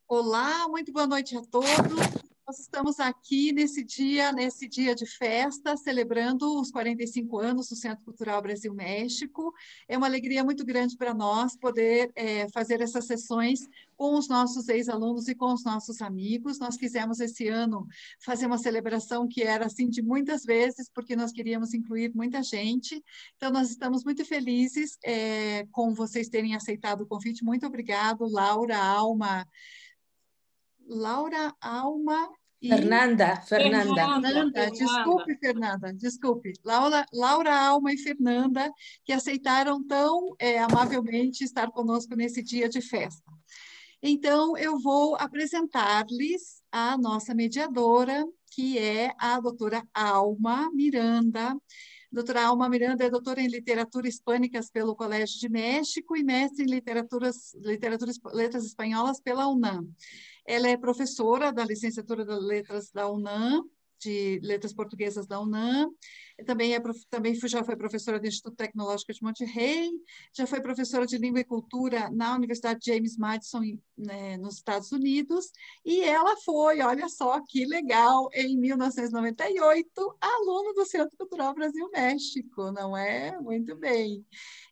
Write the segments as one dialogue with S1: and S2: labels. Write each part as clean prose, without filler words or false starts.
S1: Olá, muito boa noite a todos. Nós estamos aqui nesse dia de festa, celebrando os 45 anos do Centro Cultural Brasil-México. É uma alegria muito grande para nós poder fazer essas sessões com os nossos ex-alunos e com os nossos amigos. Nós quisemos esse ano fazer uma celebração que era assim de muitas vezes, porque nós queríamos incluir muita gente. Então, nós estamos muito felizes com vocês terem aceitado o convite. Muito obrigado, Laura, Alma e
S2: Fernanda.
S1: Fernanda. Desculpe, Fernanda, desculpe. Laura, Alma e Fernanda, que aceitaram tão amavelmente estar conosco nesse dia de festa. Então, eu vou apresentar-lhes a nossa mediadora, que é a doutora Alma Miranda. Doutora Alma Miranda é doutora em literatura hispânicas pelo Colégio de México e mestre em letras espanholas pela UNAM. Ela é professora da licenciatura de Letras da UNAM, de Letras Portuguesas da UNAM, já foi professora do Instituto Tecnológico de Monterrey, já foi professora de Língua e Cultura na Universidade James Madison, né, nos Estados Unidos, e ela foi, olha só que legal, em 1998, aluna do Centro Cultural Brasil-México, não é? Muito bem.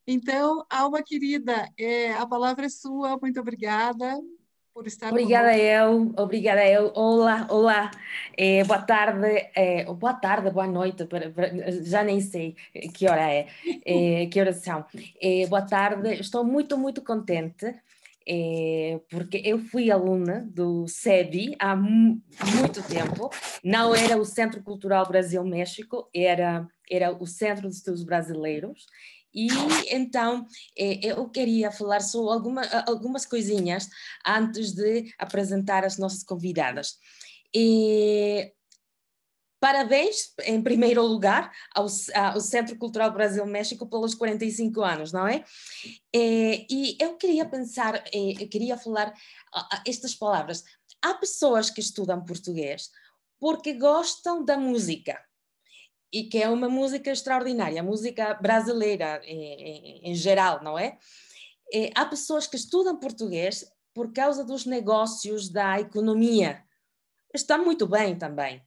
S1: Então, Alma querida, a palavra é sua, muito obrigada por estar conosco.
S2: Obrigada eu. Olá, olá. Boa tarde, boa noite, já nem sei que hora é, que horas são. Boa tarde, estou muito contente, porque eu fui aluna do SEBI há muito tempo. Não era o Centro Cultural Brasil-México, era o Centro de Estudos Brasileiros. E então eu queria falar só algumas coisinhas antes de apresentar as nossas convidadas. Parabéns, em primeiro lugar, ao Centro Cultural Brasil-México pelos 45 anos, não é? E eu queria eu queria falar estas palavras. Há pessoas que estudam português porque gostam da música, e que é uma música extraordinária, a música brasileira em geral, não é? Há pessoas que estudam português por causa dos negócios, da economia. Está muito bem também.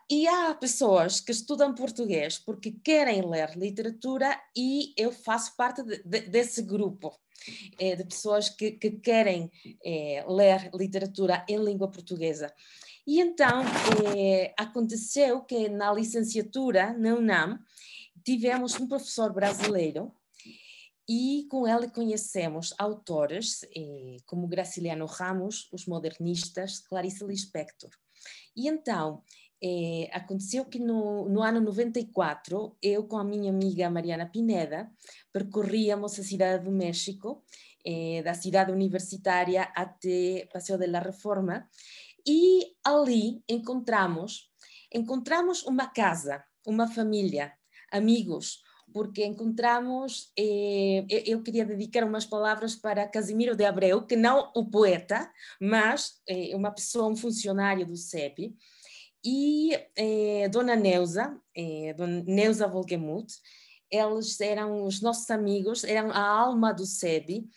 S2: E há pessoas que estudam português porque querem ler literatura, e eu faço parte desse grupo de pessoas que querem ler literatura em língua portuguesa. E então aconteceu que na licenciatura, na UNAM, tivemos um professor brasileiro, e com ele conhecemos autores como Graciliano Ramos, os modernistas, Clarice Lispector. E então aconteceu que no ano 94, eu com a minha amiga Mariana Pineda percorríamos a cidade do México, da cidade universitária até Paseo de la Reforma, e ali encontramos uma casa, uma família, amigos, porque encontramos, eu queria dedicar umas palavras para Casimiro de Abreu, que não o poeta, mas uma pessoa, um funcionário do CEP, e Dona Neuza, Dona Neuza Volgemuth. Eles eram os nossos amigos, eram a alma do SEBI,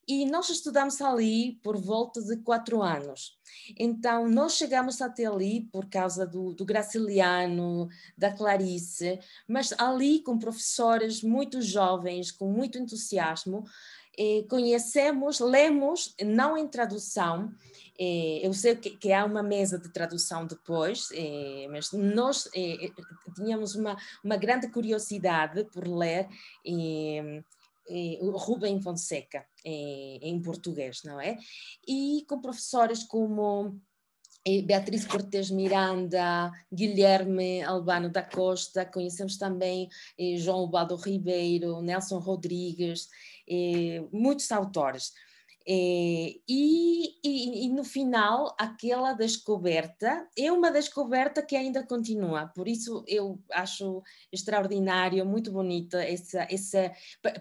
S2: e nós estudamos ali por volta de 4 anos. Então, nós chegamos até ali por causa do Graciliano, da Clarice, mas ali com professores muito jovens, com muito entusiasmo, conhecemos, lemos, não em tradução. Eu sei que há uma mesa de tradução depois, mas nós tínhamos uma grande curiosidade por ler o Rubem Fonseca em português, não é? E com professores como Beatriz Cortes Miranda, Guilherme Albano da Costa, conhecemos também João Ubaldo Ribeiro, Nelson Rodrigues, muitos autores. E no final, aquela descoberta é uma descoberta que ainda continua, por isso eu acho extraordinário, muito bonita,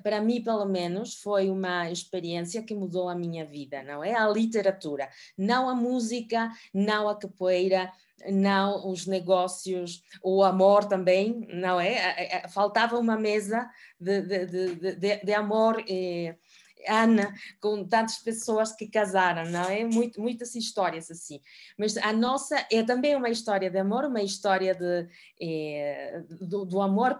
S2: para mim pelo menos foi uma experiência que mudou a minha vida, não é? A literatura, não a música, não a capoeira, não os negócios, o amor também, não é? Faltava uma mesa de amor Ana, com tantas pessoas que casaram, não é? Muitas histórias assim. Mas a nossa é também uma história de amor, uma história do amor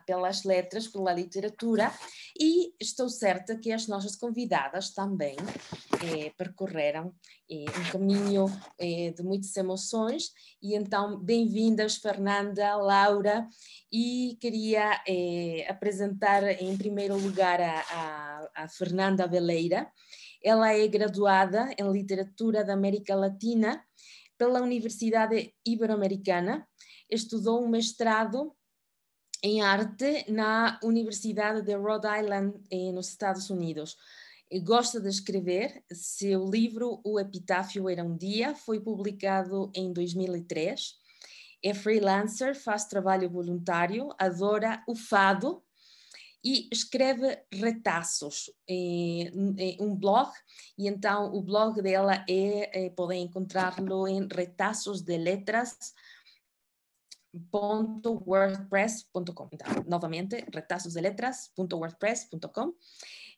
S2: pelas letras, pela literatura, e estou certa que as nossas convidadas também percorreram um caminho de muitas emoções, e então bem-vindas Fernanda, Laura, e queria apresentar em primeiro lugar a Fernanda Abeleira. Ela é graduada em Literatura da América Latina pela Universidade Ibero-Americana, estudou um mestrado em arte na Universidade de Rhode Island, nos Estados Unidos. Gosta de escrever. Seu livro O Epitáfio Era um Dia foi publicado em 2003. É freelancer, faz trabalho voluntário, adora o fado e escreve retaços em um blog, e então o blog dela podem encontrá-lo em retaçosdeletras.wordpress.com. Então, novamente, retaçosdeletras.wordpress.com.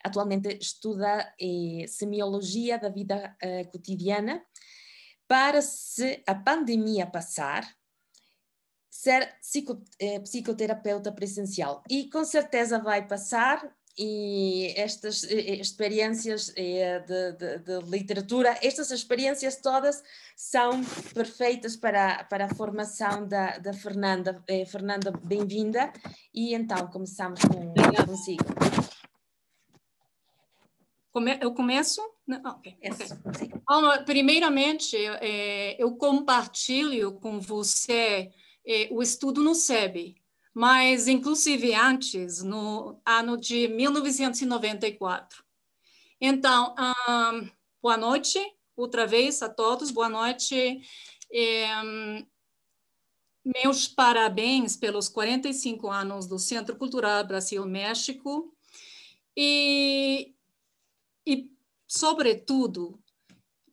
S2: Atualmente estuda semiologia da vida cotidiana para, se a pandemia passar, ser psicoterapeuta presencial. E com certeza vai passar, e estas experiências de literatura, estas experiências todas são perfeitas para a formação da Fernanda. Fernanda, bem-vinda, e então começamos consigo.
S3: Eu começo?
S2: Okay.
S3: Primeiramente, eu compartilho com você o estudo no SEB, mas, inclusive, antes, no ano de 1994. Então, boa noite, outra vez a todos, boa noite. Meus parabéns pelos 45 anos do Centro Cultural Brasil-México e, sobretudo,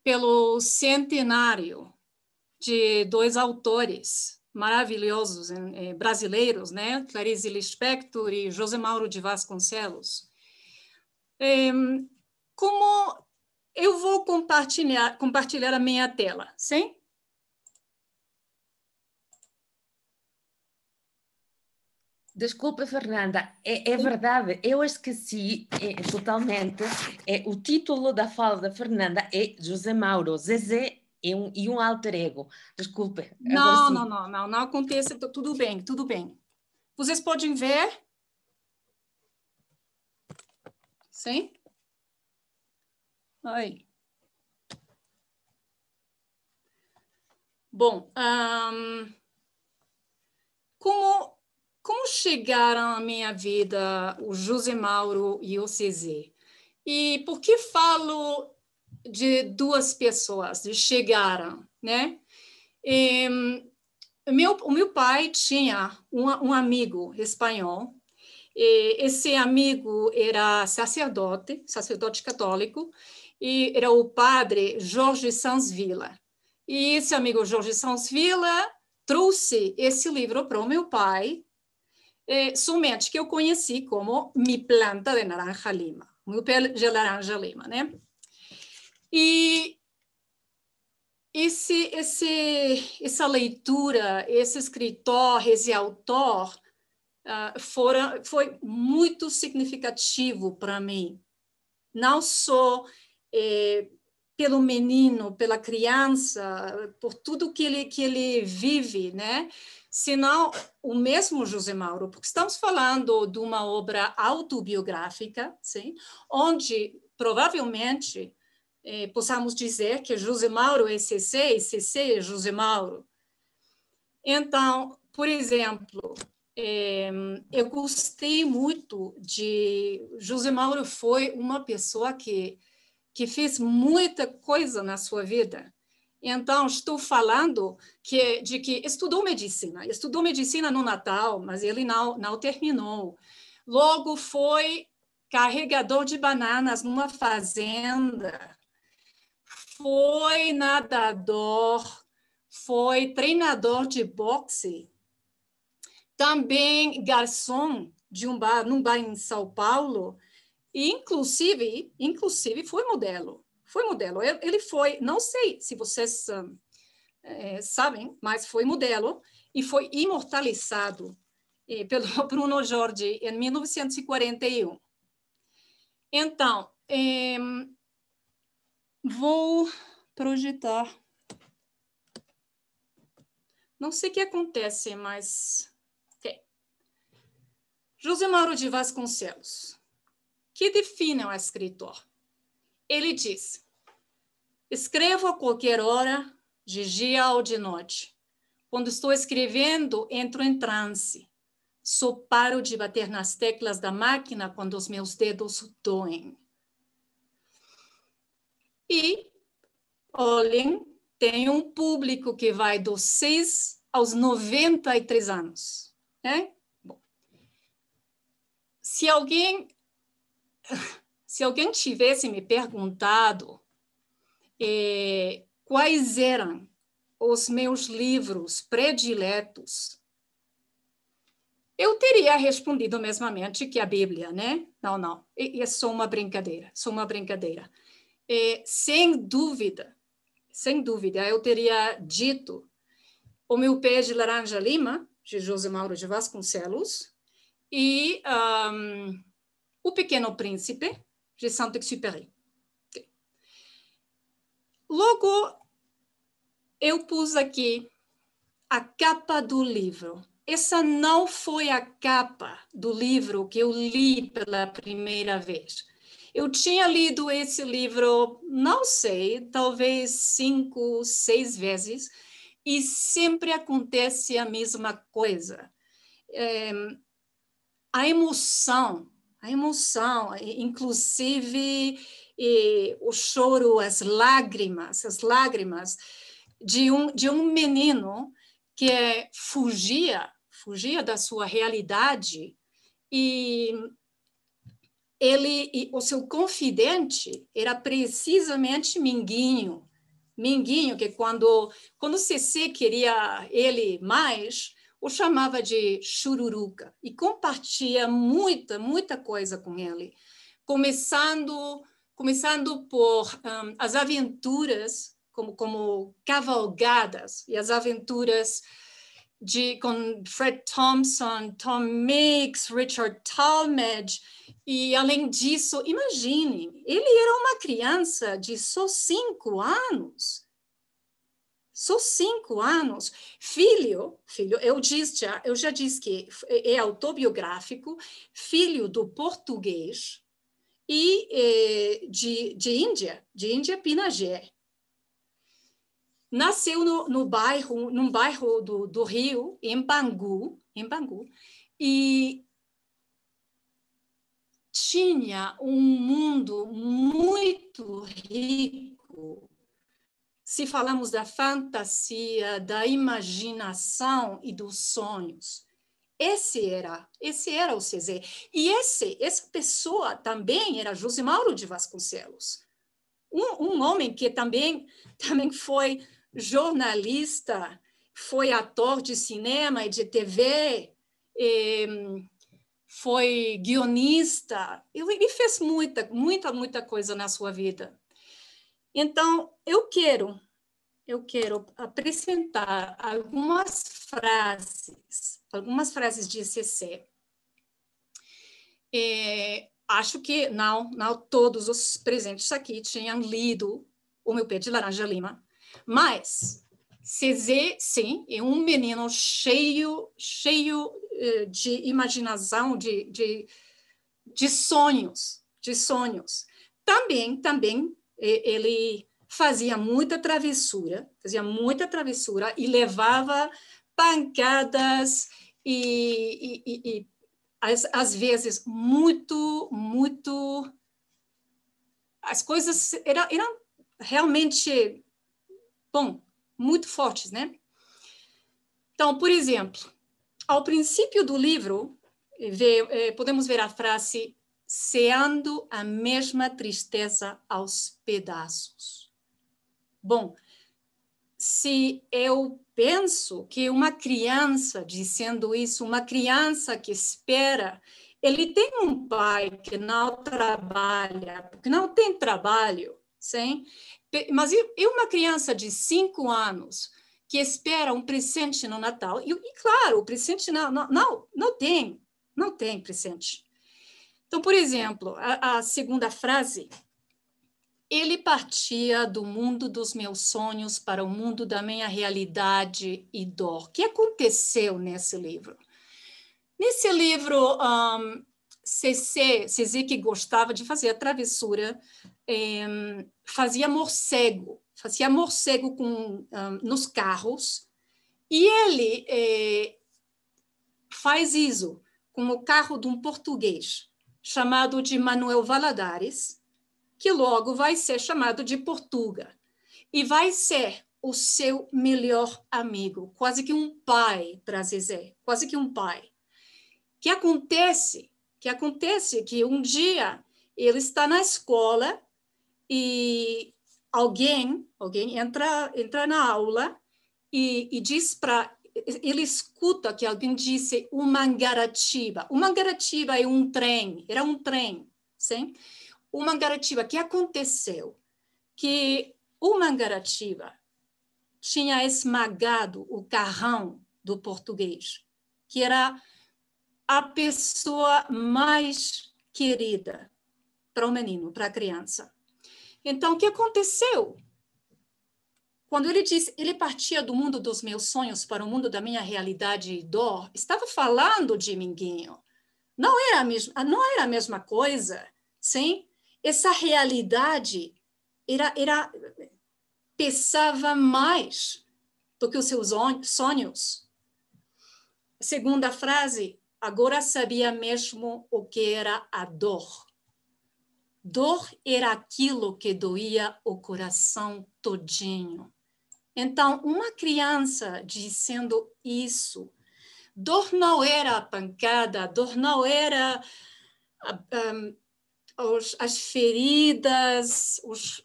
S3: pelo centenário de dois autores maravilhosos brasileiros, né? Clarice Lispector e José Mauro de Vasconcelos. Como eu vou compartilhar a minha tela, sim?
S2: Desculpa, Fernanda, é verdade, eu esqueci totalmente, o título da fala da Fernanda é José Mauro, Zezé e um alter ego. Desculpe.
S3: Não acontece, tudo bem, tudo bem. Vocês podem ver? Sim? Aí. Bom, como chegaram à minha vida o José Mauro e o Zezé? E por que falo de duas pessoas, de chegaram, né? O meu pai tinha um amigo espanhol. Esse amigo era sacerdote católico, e era o padre Jorge Sanz Vila. E esse amigo Jorge Sanz Vila trouxe esse livro para o meu pai, somente que eu conheci como Mi Planta de Naranja Lima, meu pé de laranja lima, né? E essa leitura, esse escritor, esse autor, foi muito significativo para mim, não só pelo menino, pela criança, por tudo que ele vive, né? Senão o mesmo José Mauro, porque estamos falando de uma obra autobiográfica, sim? Onde provavelmente possamos dizer que José Mauro é Zezé e Zezé é José Mauro. Então, por exemplo, eu gostei muito de... José Mauro foi uma pessoa que fez muita coisa na sua vida. Então, estou falando de que estudou medicina no Natal, mas ele não terminou. Logo foi carregador de bananas numa fazenda, foi nadador, foi treinador de boxe, também garçom de num bar em São Paulo, E, inclusive foi modelo. Foi modelo. Ele foi, não sei se vocês sabem, mas foi modelo e foi imortalizado pelo Bruno Jordi em 1941. Então, vou projetar. Não sei o que acontece, mas... Okay. José Mauro de Vasconcelos, que define o escritor. Ele diz: escrevo a qualquer hora, de dia ou de noite. Quando estou escrevendo, entro em transe. Só paro de bater nas teclas da máquina quando os meus dedos doem. E, olhem, tem um público que vai dos 6 aos 93 anos. Né? Bom, se alguém tivesse me perguntado quais eram os meus livros prediletos, eu teria respondido mesmamente que a Bíblia, né? Não, é só uma brincadeira, sem dúvida, eu teria dito O Meu Pé de Laranja Lima, de José Mauro de Vasconcelos, e O Pequeno Príncipe, de Saint-Exupéry. Logo, eu pus aqui a capa do livro. Essa não foi a capa do livro que eu li pela primeira vez. Eu tinha lido esse livro, não sei, talvez 5, 6 vezes, e sempre acontece a mesma coisa. A emoção, inclusive o choro, as lágrimas de um menino que fugia da sua realidade e o seu confidente era precisamente Minguinho, que quando Cecê queria ele mais, o chamava de Chururuca e compartilha muita coisa com ele, começando por as aventuras como cavalgadas e as aventuras com Fred Thompson, Tom Mix, Richard Talmadge. E, além disso, imaginem, ele era uma criança de só 5 anos. Só 5 anos. Filho, eu já disse que é autobiográfico, filho do português e de Índia Pinagé. Nasceu num bairro do Rio, em Bangu, e tinha um mundo muito rico. Se falamos da fantasia, da imaginação e dos sonhos. Esse era o Cesé. E essa pessoa também era José Mauro de Vasconcelos. Um homem que também foi jornalista, foi ator de cinema e de TV, foi guionista. Ele fez muita coisa na sua vida. Então, eu quero apresentar algumas frases de Cecé. Acho que não todos os presentes aqui tinham lido O Meu Pé de Laranja Lima, mas Cesé, sim, é um menino cheio de imaginação, de sonhos. Também ele fazia muita travessura e levava pancadas e às vezes muito as coisas eram realmente muito fortes, né? Então, por exemplo, ao princípio do livro podemos ver a frase ceando a mesma tristeza aos pedaços. Bom, se eu penso que uma criança dizendo isso, uma criança que espera Ele tem um pai que não trabalha, porque não tem trabalho, sim? Mas e uma criança de 5 anos que espera um presente no Natal, e claro, o presente não tem presente. Então, por exemplo, a segunda frase, ele partia do mundo dos meus sonhos para o mundo da minha realidade e dor. O que aconteceu nesse livro? Nesse livro, CC, que gostava de fazer a travessura, fazia morcego nos carros, e ele faz isso com o carro de um português chamado de Manuel Valadares, que logo vai ser chamado de Portuga, e vai ser o seu melhor amigo, quase que um pai para Zezé, quase que um pai. Que acontece que um dia ele está na escola e alguém entra na aula e diz para ele escuta que alguém disse o Mangaratiba. O Mangaratiba é um trem, era um trem, sim? O Mangaratiba, que aconteceu? Que o Mangaratiba tinha esmagado o carrão do português, que era a pessoa mais querida para o menino, para a criança. Então, o que aconteceu? Quando ele disse, ele partia do mundo dos meus sonhos para o mundo da minha realidade e dor, estava falando de Minguinho. Não era a mesma coisa, sim? Essa realidade pesava mais do que os seus sonhos. Segunda frase, agora sabia mesmo o que era a dor. Dor era aquilo que doía o coração todinho. Então, uma criança dizendo isso, dor não era a pancada, dor não era as feridas, os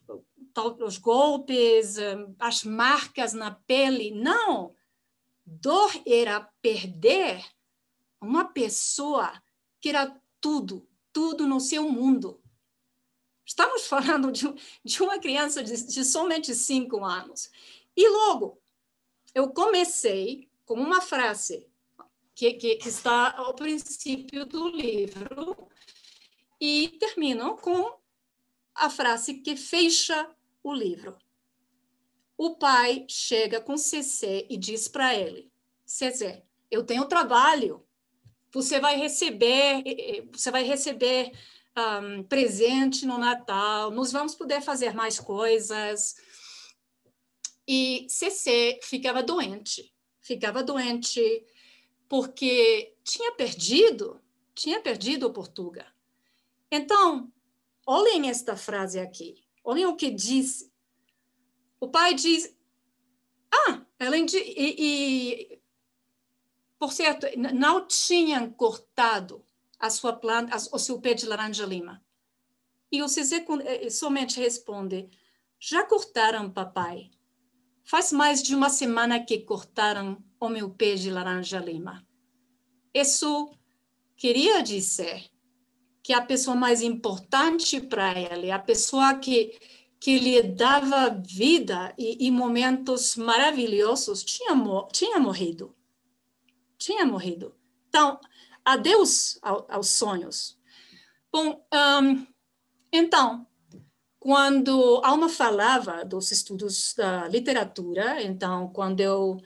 S3: golpes, as marcas na pele. Não. Dor era perder uma pessoa que era tudo no seu mundo. Estamos falando de uma criança de somente 5 anos. E logo, eu comecei com uma frase que está ao princípio do livro e termino com a frase que fecha o livro. O pai chega com Cecé e diz para ele, Cecé, eu tenho trabalho, você vai receber presente no Natal, nós vamos poder fazer mais coisas. E Cecé ficava doente porque tinha perdido o Portuga. Então, olhem esta frase aqui, olhem o que disse. O pai diz, por certo, não tinham cortado a sua planta, o seu pé de laranja-lima. E o Cecé somente responde, já cortaram, papai? Faz mais de uma semana que cortaram o meu pé de laranja-lima. Isso queria dizer que a pessoa mais importante para ele, a pessoa que lhe dava vida e momentos maravilhosos, tinha morrido. Tinha morrido. Então, adeus aos sonhos. Bom, então, quando Alma falava dos estudos da literatura, então, quando eu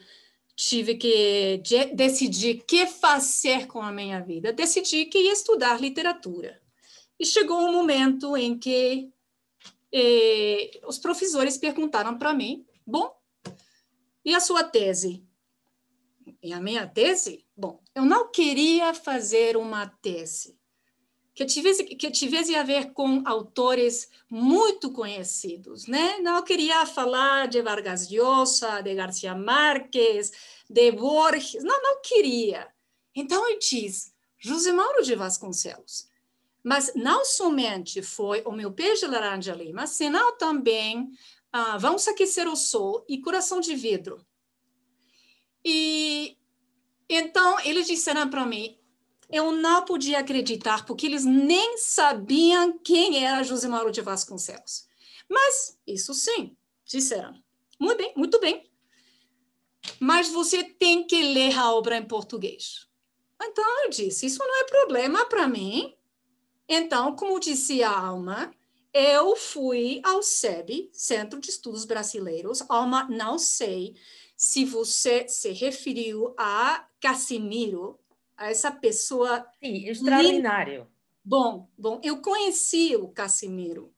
S3: tive que decidir o que fazer com a minha vida, decidi que ia estudar literatura. E chegou um momento em que os professores perguntaram para mim, bom, e a sua tese? E a minha tese? Bom, eu não queria fazer uma tese que tivesse a ver com autores muito conhecidos, né? Não queria falar de Vargas Llosa, de Garcia Márquez, de Borges, não queria. Então, eu disse, José Mauro de Vasconcelos. Mas não somente foi O Meu Pé de Laranja-Lima, senão também Vamos Aquecer o Sol e Coração de Vidro. E então, eles disseram para mim, eu não podia acreditar, porque eles nem sabiam quem era José Mauro de Vasconcelos. Mas, isso sim, disseram. Muito bem. Mas você tem que ler a obra em português. Então, eu disse, isso não é problema para mim. Então, como disse a Alma, eu fui ao SEB, Centro de Estudos Brasileiros. Alma, não sei se você se referiu a Casimiro, a essa pessoa...
S2: Sim, extraordinário.
S3: Bom, eu conheci o Casimiro.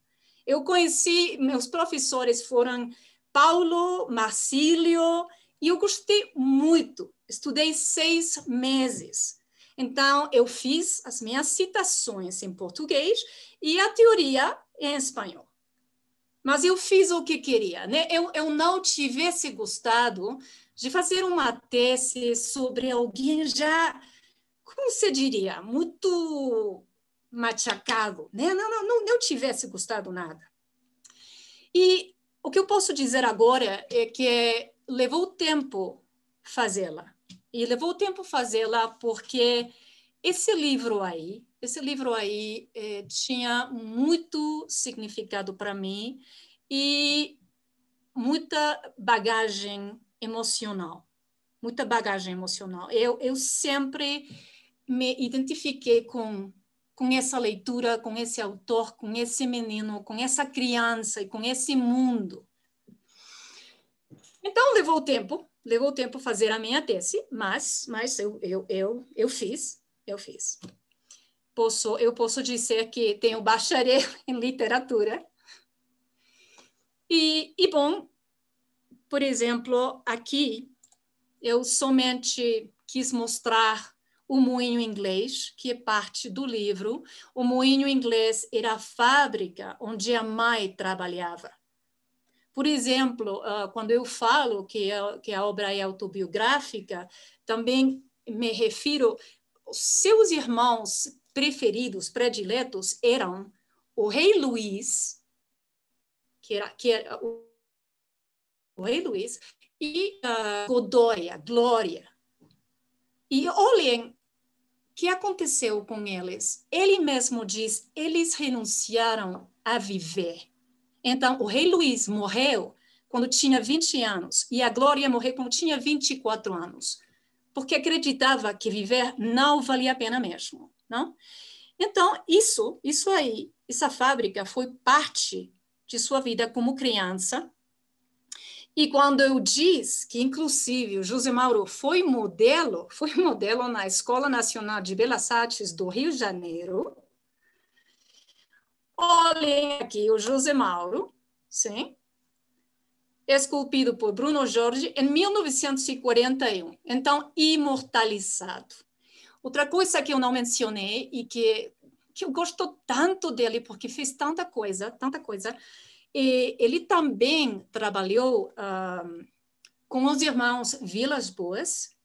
S3: Meus professores foram Paulo, Marcílio, e eu gostei muito. Estudei 6 meses. Então, eu fiz as minhas citações em português e a teoria em espanhol. Mas eu fiz o que queria, né? Eu não tivesse gostado de fazer uma tese sobre alguém já, como você diria, muito machacado, né? Não tivesse gostado nada. E o que eu posso dizer agora é que levou tempo fazê-la. E levou tempo fazê-la porque esse livro aí tinha muito significado para mim e muita bagagem emocional. Muita bagagem emocional. Eu sempre me identifiquei com essa leitura, com esse autor, com esse menino, com essa criança e com esse mundo. Então, levou tempo fazer a minha tese, mas eu fiz. Eu posso dizer que tenho bacharel em literatura. Bom, por exemplo, aqui eu somente quis mostrar o moinho inglês, que é parte do livro. O moinho inglês era a fábrica onde a mãe trabalhava. Por exemplo, quando eu falo que a obra é autobiográfica, também me refiro aos seus irmãos preferidos, prediletos, eram o rei Luís, que era o rei Luís, e Godoy, Glória. E olhem o que aconteceu com eles. Ele mesmo diz, eles renunciaram a viver. Então, o rei Luís morreu quando tinha 20 anos e a Glória morreu quando tinha 24 anos, porque acreditava que viver não valia a pena mesmo, não? Então, essa fábrica foi parte de sua vida como criança. E quando eu disse que, inclusive, o José Mauro foi modelo na Escola Nacional de Belas Artes do Rio de Janeiro, olhem aqui o José Mauro, sim, esculpido por Bruno Jorge em 1941, então imortalizado. Outra coisa que eu não mencionei e que eu gosto tanto dele porque fez tanta coisa, e ele também trabalhou com os irmãos Vilas Boas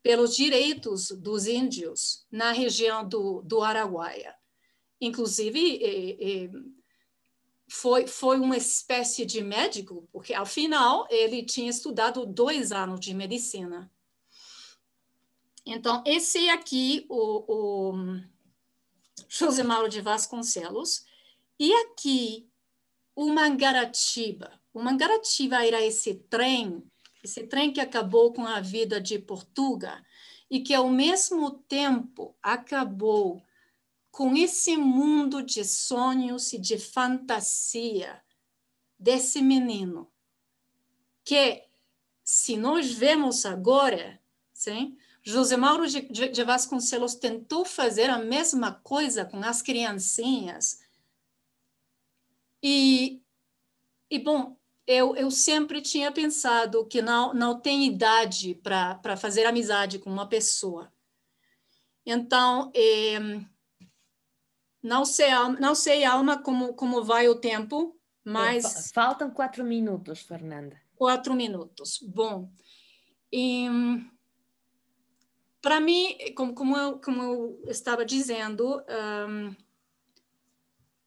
S3: pelos direitos dos índios na região do Araguaia. Inclusive, foi uma espécie de médico, porque, ao final, ele tinha estudado 2 anos de medicina. Então, esse é aqui o José Mauro de Vasconcelos. E aqui, o Mangaratiba. O Mangaratiba era esse trem que acabou com a vida de Portugal e que, ao mesmo tempo, acabou com esse mundo de sonhos e de fantasia desse menino, que, se nós vemos agora, sim, José Mauro de Vasconcelos tentou fazer a mesma coisa com as criancinhas. Bom, eu sempre tinha pensado que não tem idade para fazer amizade com uma pessoa. Então, não sei, Alma, como vai o tempo, mas...
S2: Faltam 4 minutos, Fernanda.
S3: 4 minutos. Bom, para mim, como eu estava dizendo,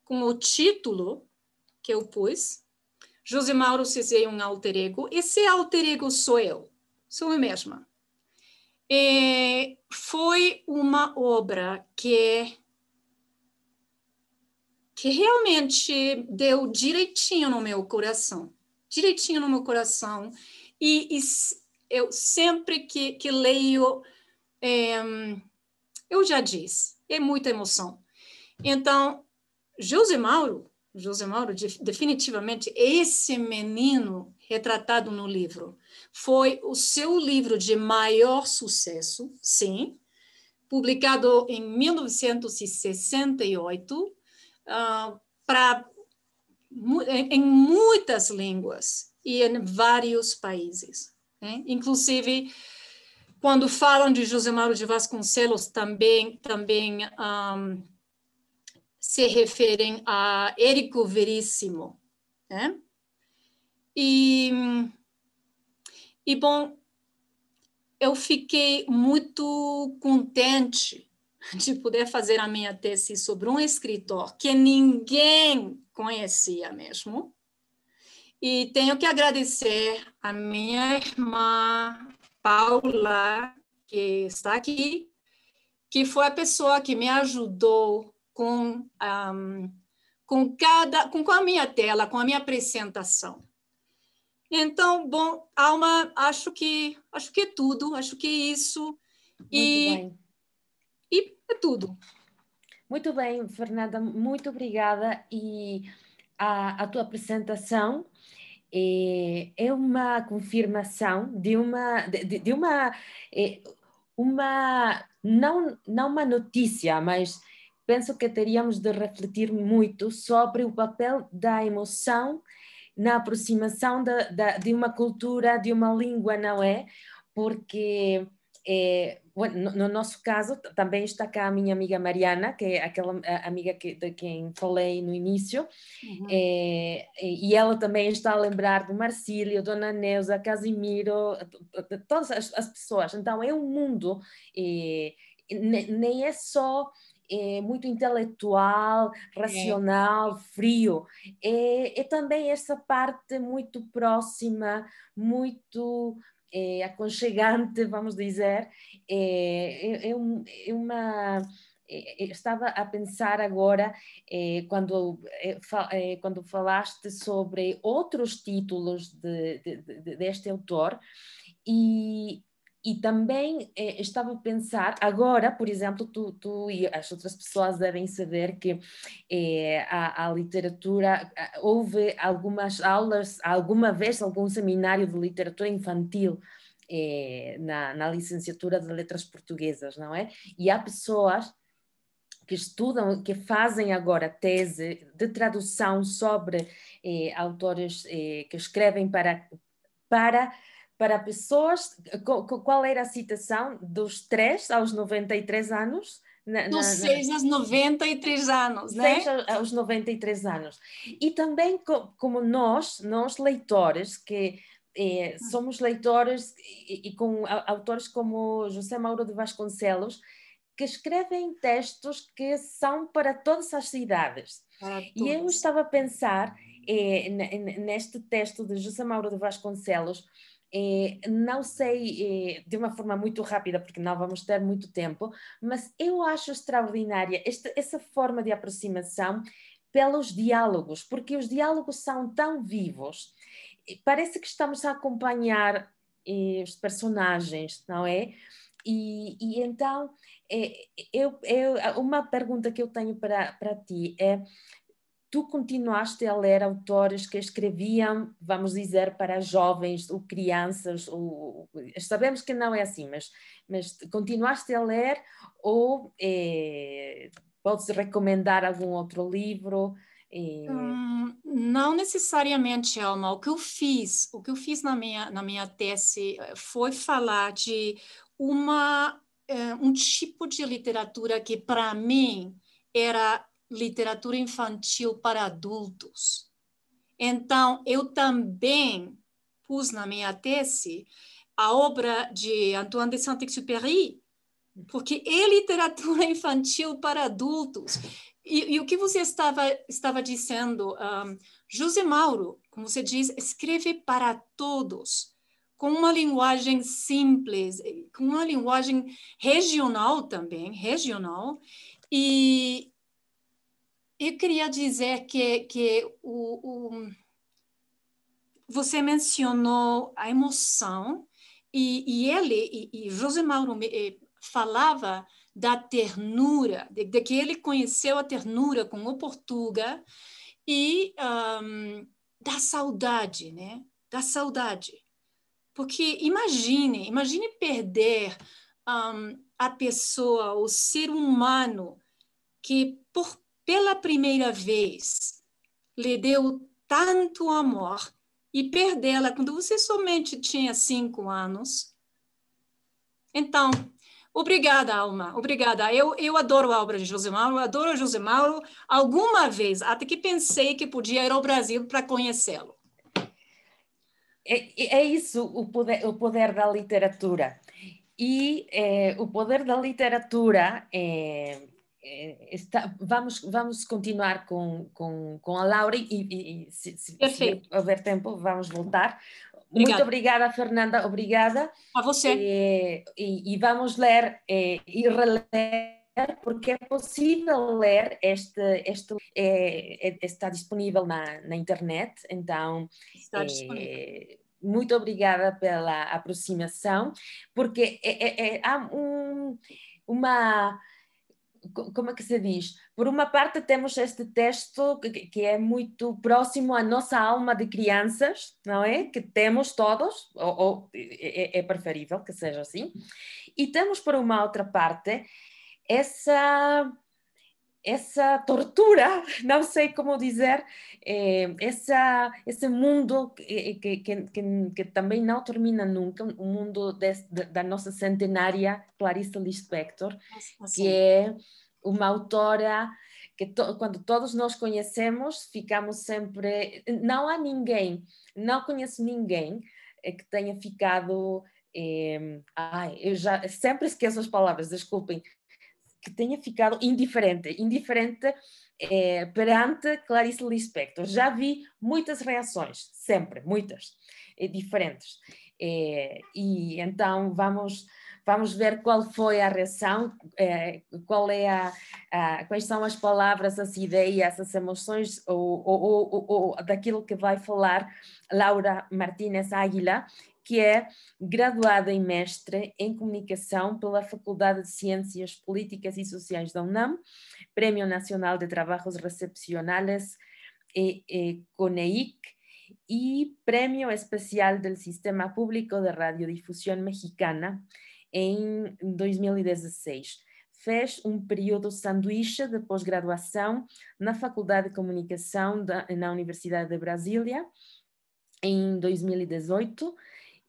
S3: com o título que eu pus, José Mauro Cezé, um alter ego. Esse alter ego sou eu mesma. foi uma obra que realmente deu direitinho no meu coração. Direitinho no meu coração. E eu sempre que leio, eu já disse, é muita emoção. Então, José Mauro, definitivamente, esse menino retratado no livro, foi o seu livro de maior sucesso, sim, publicado em 1968, em muitas línguas e em vários países, né? Inclusive, quando falam de José Mauro de Vasconcelos, também se referem a Érico Veríssimo, né? E bom, eu fiquei muito contente de poder fazer a minha tese sobre um escritor que ninguém conhecia mesmo. E tenho que agradecer a minha irmã Paula, que está aqui, que foi a pessoa que me ajudou com a minha tela, com a minha apresentação. Então, bom, Alma, acho que é tudo, acho que é isso.
S2: Muito bem.
S3: E é tudo.
S2: Muito bem, Fernanda, muito obrigada. E a tua apresentação é uma confirmação de uma não uma notícia, mas penso que teríamos de refletir muito sobre o papel da emoção na aproximação de uma cultura, de uma língua, não é? Porque no nosso caso também está cá a minha amiga Mariana, que é aquela amiga de quem falei no início, e ela também está a lembrar do Marcílio, Dona Neuza, Casimiro, de todas as pessoas. Então é um mundo, nem é só muito intelectual, racional, frio, é também essa parte muito próxima, muito aconchegante, vamos dizer. Estava a pensar agora, quando falaste sobre outros títulos deste autor, e também estava a pensar, agora, por exemplo, tu e as outras pessoas devem saber que a literatura, houve algumas aulas, alguma vez algum seminário de literatura infantil na licenciatura de letras portuguesas, não é? E há pessoas que estudam, que fazem agora tese de tradução sobre autores que escrevem para pessoas. Qual era a citação? Dos 3 aos 93 anos?
S3: Dos 6 aos 93 anos, né?
S2: 6 aos 93 anos. E também como nós leitores, que somos leitores e com autores como José Mauro de Vasconcelos, que escrevem textos que são para todas as idades. E eu estava a pensar neste texto de José Mauro de Vasconcelos, não sei de uma forma muito rápida, porque não vamos ter muito tempo, mas eu acho extraordinária essa forma de aproximação pelos diálogos, porque os diálogos são tão vivos, parece que estamos a acompanhar os personagens, não é? E então, uma pergunta que eu tenho para ti é: tu continuaste a ler autores que escreviam, vamos dizer, para jovens ou crianças? Sabemos que não é assim, mas continuaste a ler ou podes recomendar algum outro livro?
S3: Não necessariamente, Alma. O que eu fiz na minha tese foi falar de um tipo de literatura que, para mim, era literatura infantil para adultos. Então, eu também pus na minha tese a obra de Antoine de Saint-Exupéry, porque é literatura infantil para adultos. E o que você estava dizendo, José Mauro, como você diz, escreve para todos, com uma linguagem simples, com uma linguagem regional também, regional. E eu queria dizer que você mencionou a emoção, e José Mauro falava da ternura, de que ele conheceu a ternura com o Portuga e da saudade, né? Da saudade. Porque imagine perder a pessoa, o ser humano, que pela primeira vez lhe deu tanto amor e perdê-la quando você somente tinha 5 anos. Então, obrigada, Alma, obrigada. Eu adoro a obra de José Mauro, adoro José Mauro. Alguma vez, até que pensei que podia ir ao Brasil para conhecê-lo.
S2: É isso o poder da literatura. E o poder da literatura vamos continuar com a Laura e se houver tempo vamos voltar. Obrigada. Muito obrigada, Fernanda, obrigada.
S3: A você.
S2: E vamos ler e reler, porque é possível ler está disponível na internet, então
S3: está disponível.
S2: Muito obrigada pela aproximação, porque há uma... Como é que se diz? Por uma parte temos este texto que é muito próximo à nossa alma de crianças, não é? Que temos todos, ou é preferível que seja assim. E temos por uma outra parte essa tortura, não sei como dizer, esse mundo que também não termina nunca, o mundo da nossa centenária Clarice Lispector,
S3: assim,
S2: que é uma autora que quando todos nós conhecemos, ficamos sempre... Não há ninguém, não conheço ninguém que tenha ficado... eu já sempre esqueço as palavras, desculpem, que tenha ficado indiferente perante Clarice Lispector. Já vi muitas reações, sempre, muitas, diferentes. E então vamos ver qual foi a reação, quais são as palavras, as ideias, as emoções, ou daquilo que vai falar Laura Martínez Águila, que é graduada em mestre em comunicação pela Faculdade de Ciências Políticas e Sociais da UNAM, Premio Nacional de Trabajos Recepcionales CONEIC y Premio Especial del Sistema Público de Radiodifusión Mexicana em 2016. Fez período sanduíche de pós-graduação na Faculdade de Comunicação na Universidade de Brasília em 2018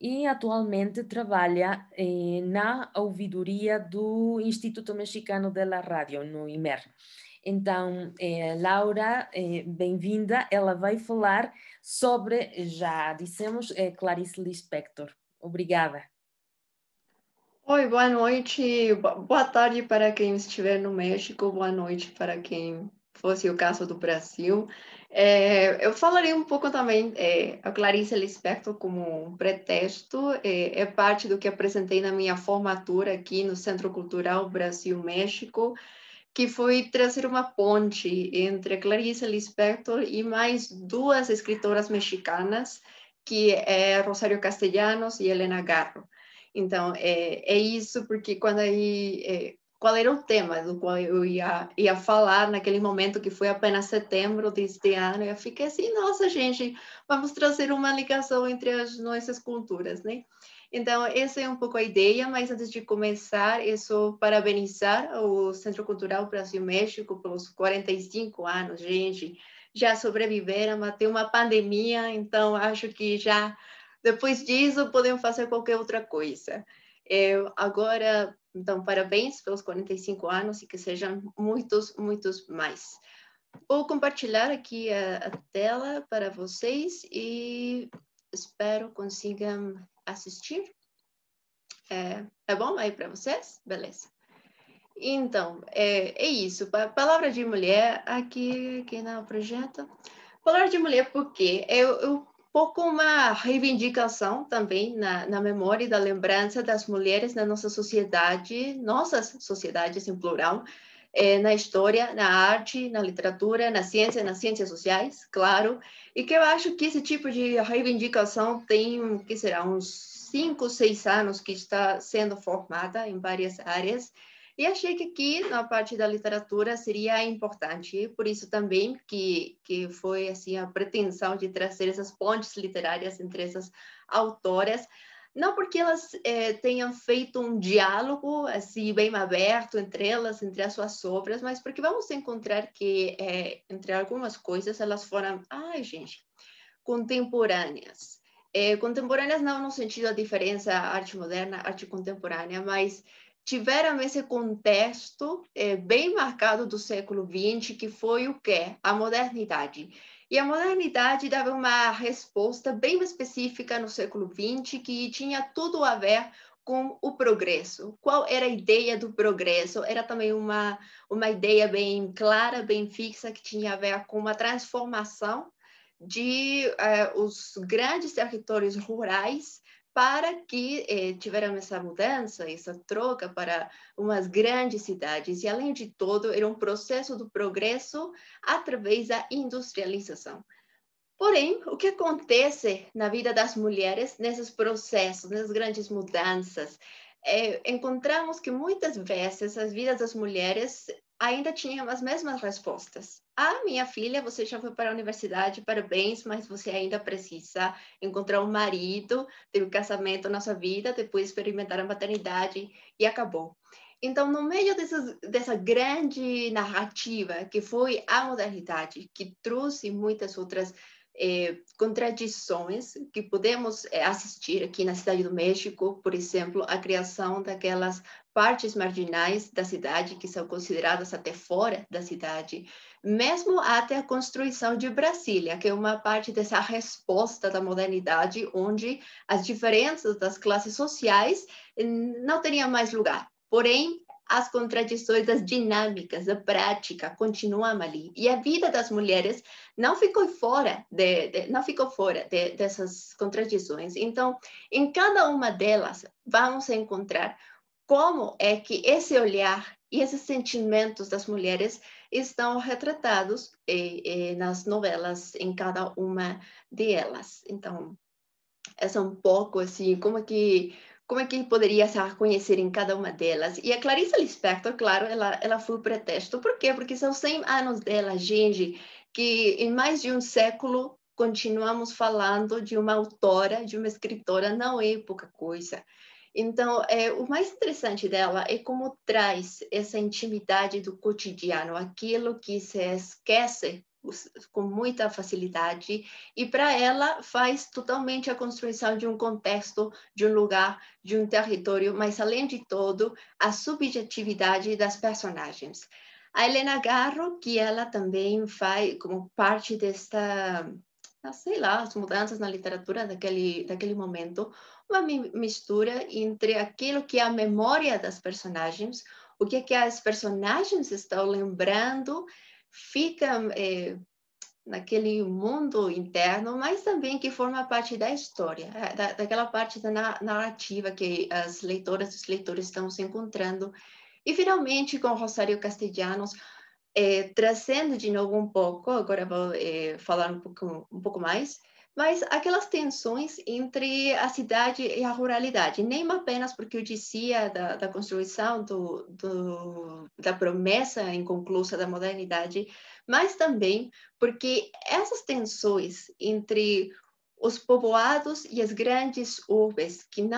S2: e atualmente trabalha na ouvidoria do Instituto Mexicano de la Radio, no IMER. Então, Laura, bem-vinda. Ela vai falar sobre, já dissemos, Clarice Lispector. Obrigada.
S4: Oi, boa noite, boa tarde para quem estiver no México, boa noite para quem fosse o caso do Brasil. Eu falarei um pouco também, a Clarice Lispector como um pretexto, é parte do que apresentei na minha formatura aqui no Centro Cultural Brasil-México, que foi trazer uma ponte entre a Clarice Lispector e mais 2 escritoras mexicanas, que é Rosario Castellanos e Elena Garro. Então, é isso, porque qual era o tema do qual eu ia falar naquele momento, que foi apenas setembro deste ano, eu fiquei assim, nossa, gente, vamos trazer uma ligação entre as nossas culturas, né? Então, essa é um pouco a ideia, mas antes de começar, eu só parabenizar o Centro Cultural Brasil-México pelos 45 anos, gente, já sobreviveram até uma pandemia, então acho que já... Depois disso, podemos fazer qualquer outra coisa. Agora, então, parabéns pelos 45 anos e que sejam muitos, muitos mais. Vou compartilhar aqui a tela para vocês e espero consigam assistir. É bom aí para vocês? Beleza. Então, é isso. Palavra de mulher aqui no projeto. Palavra de mulher porque eu pouco uma reivindicação também na memória e da lembrança das mulheres na nossa sociedade, nossas sociedades em plural, na história, na arte, na literatura, nas ciências sociais, claro, e que eu acho que esse tipo de reivindicação tem, que será, uns 5, 6 anos que está sendo formada em várias áreas, e achei que aqui, na parte da literatura, seria importante, por isso também que foi assim, a pretensão de trazer essas pontes literárias entre essas autoras, não porque elas tenham feito um diálogo assim bem aberto entre elas, entre as suas obras, mas porque vamos encontrar que, entre algumas coisas, elas foram, ai, gente, contemporâneas. Contemporâneas não no sentido da diferença arte moderna, arte contemporânea, mas tiveram esse contexto bem marcado do século XX, que foi o quê? A modernidade. E a modernidade dava uma resposta bem específica no século XX, que tinha tudo a ver com o progresso. Qual era a ideia do progresso? Era também uma ideia bem clara, bem fixa, que tinha a ver com uma transformação de os grandes territórios rurais para que tiveram essa mudança, essa troca para umas grandes cidades. E, além de tudo, era um processo do progresso através da industrialização. Porém, o que acontece na vida das mulheres nesses processos, nessas grandes mudanças? Encontramos que muitas vezes as vidas das mulheres ainda tinham as mesmas respostas. Ah, minha filha, você já foi para a universidade, parabéns, mas você ainda precisa encontrar um marido, ter um casamento na sua vida, depois experimentar a maternidade e acabou. Então, no meio dessa grande narrativa que foi a modernidade, que trouxe muitas outras contradições que podemos assistir aqui na Cidade do México, por exemplo, a criação daquelas partes marginais da cidade que são consideradas até fora da cidade, mesmo até a construção de Brasília, que é uma parte dessa resposta da modernidade, onde as diferenças das classes sociais não teriam mais lugar. Porém, as contradições das dinâmicas, da prática, continuam ali. E a vida das mulheres não ficou fora dessas contradições. Então, em cada uma delas, vamos encontrar como é que esse olhar e esses sentimentos das mulheres estão retratados nas novelas, em cada uma delas. Então, essa é um pouco assim, como é que poderia se reconhecer em cada uma delas? E a Clarice Lispector, claro, ela foi o pretexto. Por quê? Porque são 100 anos dela, gente, que em mais de um século continuamos falando de uma autora, de uma escritora, não é pouca coisa. Então, o mais interessante dela é como traz essa intimidade do cotidiano, aquilo que se esquece com muita facilidade, e para ela faz totalmente a construção de um contexto, de um lugar, de um território, mas, além de tudo, a subjetividade das personagens. A Helena Garro, que ela também faz como parte desta, sei lá, as mudanças na literatura daquele momento, uma mistura entre aquilo que é a memória das personagens, o que as personagens estão lembrando, fica naquele mundo interno, mas também que forma parte da história, daquela parte da narrativa que as leitoras e os leitores estão se encontrando. E, finalmente, com Rosário Castellanos, trazendo de novo um pouco, agora vou falar um pouco mais, mas aquelas tensões entre a cidade e a ruralidade, nem apenas porque eu dizia da construção da promessa inconclusa da modernidade, mas também porque essas tensões entre os povoados e as grandes urbes, que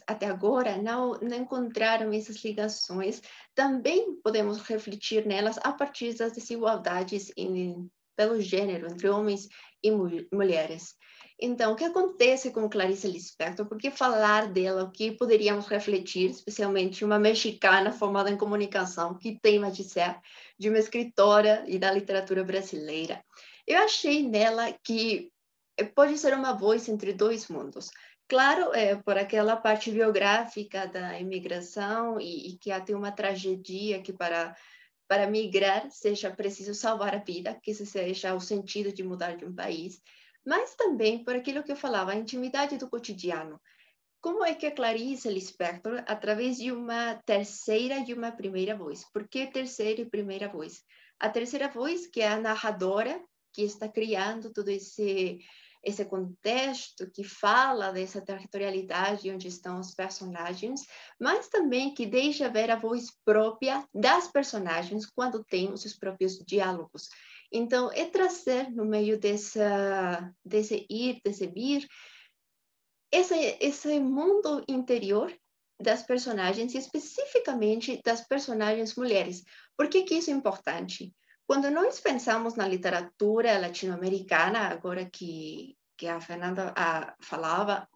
S4: até agora não encontraram essas ligações, também podemos refletir nelas a partir das desigualdades pelo gênero, entre homens e mulheres. Então, o que acontece com Clarice Lispector? Por que falar dela? O que poderíamos refletir, especialmente uma mexicana formada em comunicação, que tem a dizer de uma escritora e da literatura brasileira? Eu achei nela que pode ser uma voz entre dois mundos. Claro, por aquela parte biográfica da imigração e que há tem uma tragédia que para migrar seja preciso salvar a vida, que esse seja o sentido de mudar de um país. mas também por aquilo que eu falava, a intimidade do cotidiano. Como é que a Clarice Lispector, através de uma terceira e uma primeira voz? Por que terceira e primeira voz? A terceira voz, que é a narradora, que está criando todo esse contexto, que fala dessa territorialidade onde estão os personagens, mas também que deixa ver a voz própria das personagens quando tem os seus próprios diálogos. Então, é trazer no meio desse ir, desse vir, esse mundo interior das personagens, especificamente das personagens mulheres. Por que que isso é importante? Quando nós pensamos na literatura latino-americana, agora que a Fernanda falava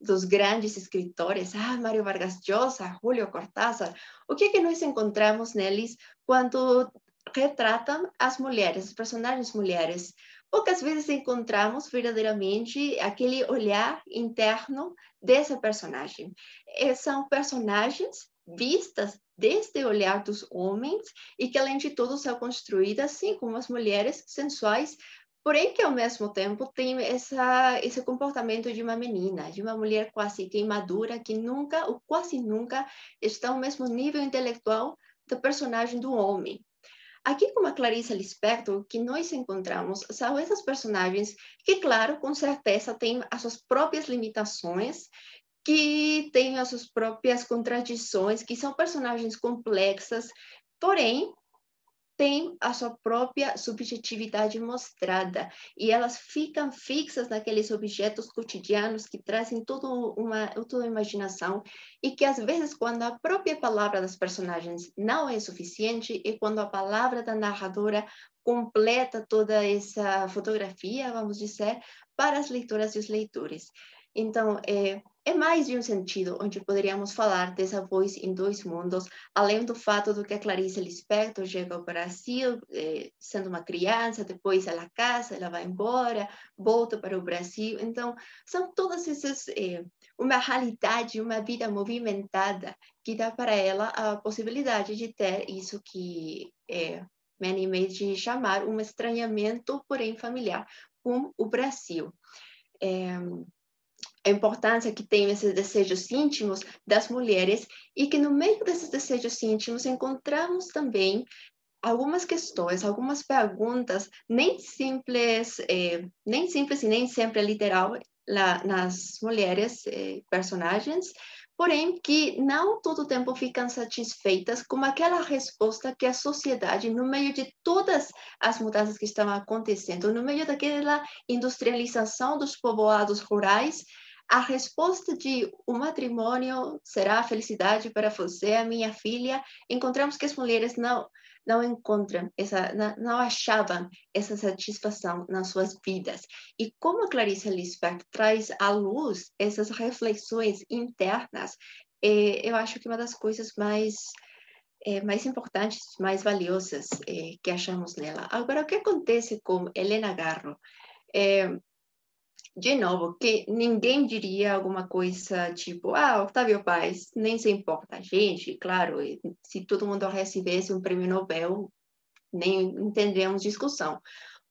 S4: dos grandes escritores, Mário Vargas Llosa, Julio Cortázar, o que nós encontramos neles quando retratam as mulheres, as personagens mulheres? Poucas vezes encontramos verdadeiramente aquele olhar interno dessa personagem. São personagens vistas desde o olhar dos homens e que, além de tudo, são construídas, assim, como as mulheres sensuais, porém que, ao mesmo tempo, tem esse comportamento de uma menina, de uma mulher quase que imadura, que nunca, ou quase nunca, está ao mesmo nível intelectual do personagem do homem. Aqui, como a Clarice Lispector, o que nós encontramos são essas personagens que, claro, com certeza têm as suas próprias limitações, que têm as suas próprias contradições, que são personagens complexas, porém, tem a sua própria subjetividade mostrada e elas ficam fixas naqueles objetos cotidianos que trazem toda uma imaginação e que às vezes quando a própria palavra das personagens não é suficiente e quando a palavra da narradora completa toda essa fotografia, vamos dizer, para as leitoras e os leitores. Então, é mais de um sentido onde poderíamos falar dessa voz em dois mundos, além do fato do que a Clarice Lispector chega ao Brasil, sendo uma criança, depois ela casa, ela vai embora, volta para o Brasil. Então, são todas essas, uma realidade, uma vida movimentada que dá para ela a possibilidade de ter isso que me animei de chamar um estranhamento, porém familiar, com o Brasil. A importância que tem esses desejos íntimos das mulheres e que no meio desses desejos íntimos encontramos também algumas questões, algumas perguntas nem simples e nem sempre literal nas mulheres personagens, porém que não todo o tempo ficam satisfeitas com aquela resposta que a sociedade, no meio de todas as mudanças que estão acontecendo, no meio daquela industrialização dos povoados rurais, a resposta de o matrimônio será a felicidade para você, a minha filha, encontramos que as mulheres não encontram não achavam essa satisfação nas suas vidas. E como a Clarice Lispector traz à luz essas reflexões internas, eu acho que uma das coisas mais importantes, mais valiosas que achamos nela. Agora, o que acontece com Helena Garro? De novo, que ninguém diria alguma coisa tipo, Octavio Paz, nem se importa. Gente, claro, se todo mundo recebesse um prêmio Nobel, nem entenderíamos discussão.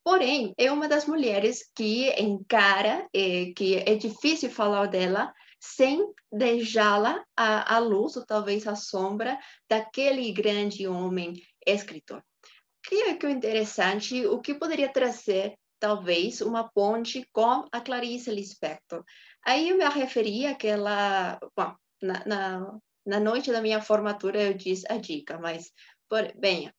S4: Porém, é uma das mulheres que encara que é difícil falar dela sem deixá-la à luz, ou talvez à sombra, daquele grande homem escritor. O que é interessante, o que poderia trazer talvez uma ponte com a Clarice Lispector. Aí eu me referi àquela... Bom, na noite da minha formatura eu disse a dica, mas, bem,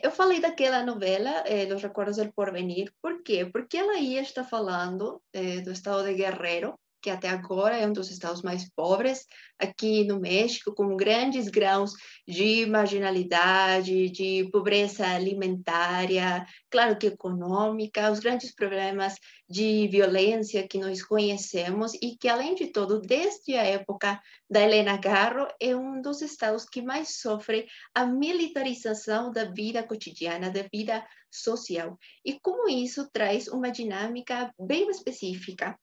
S4: eu falei daquela novela, Los Recuerdos del Porvenir, por quê? Porque ela ia estar falando do estado de Guerrero, que até agora é um dos estados mais pobres aqui no México, com grandes graus de marginalidade, de pobreza alimentária, claro que econômica, os grandes problemas de violência que nós conhecemos e que, além de tudo, desde a época da Helena Garro, é um dos estados que mais sofre a militarização da vida cotidiana, da vida social. E como isso traz uma dinâmica bem específica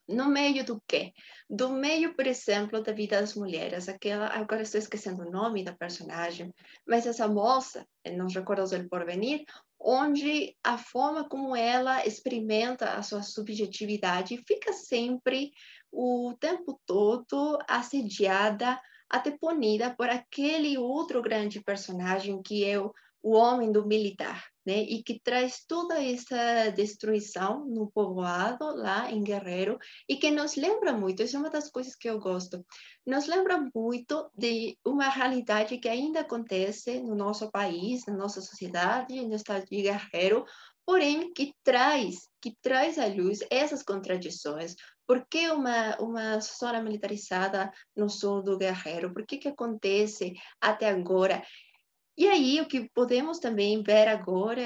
S4: No meio do quê? Do meio, por exemplo, da vida das mulheres. Aquela, agora estou esquecendo o nome da personagem, mas essa moça, Nos Recuerdos del Porvenir, onde a forma como ela experimenta a sua subjetividade fica sempre, o tempo todo, assediada, até punida por aquele outro grande personagem que é o homem do militar, né? E que traz toda essa destruição no povoado lá em Guerreiro e que nos lembra muito, isso é uma das coisas que eu gosto, nos lembra muito de uma realidade que ainda acontece no nosso país, na nossa sociedade, no estado de Guerreiro, porém que traz à luz essas contradições. Por que uma zona militarizada no sul do Guerreiro? Por que acontece até agora? E aí, o que podemos também ver agora,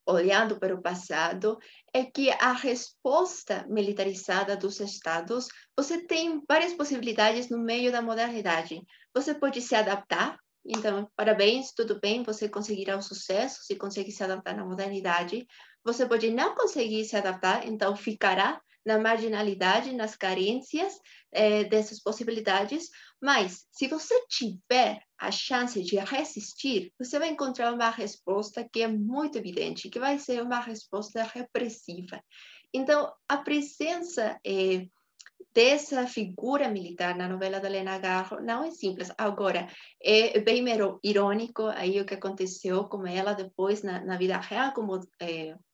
S4: olhando para o passado, é que a resposta militarizada dos estados, você tem várias possibilidades no meio da modernidade. Você pode se adaptar, então, parabéns, tudo bem, você conseguirá o sucesso se conseguir se adaptar na modernidade. Você pode não conseguir se adaptar, então ficará na marginalidade, nas carências dessas possibilidades, mas se você tiver a chance de resistir, você vai encontrar uma resposta que é muito evidente, que vai ser uma resposta repressiva. Então, a presença dessa figura militar na novela da Helena Garro não é simples. Agora, é bem irônico aí o que aconteceu com ela depois na vida real, como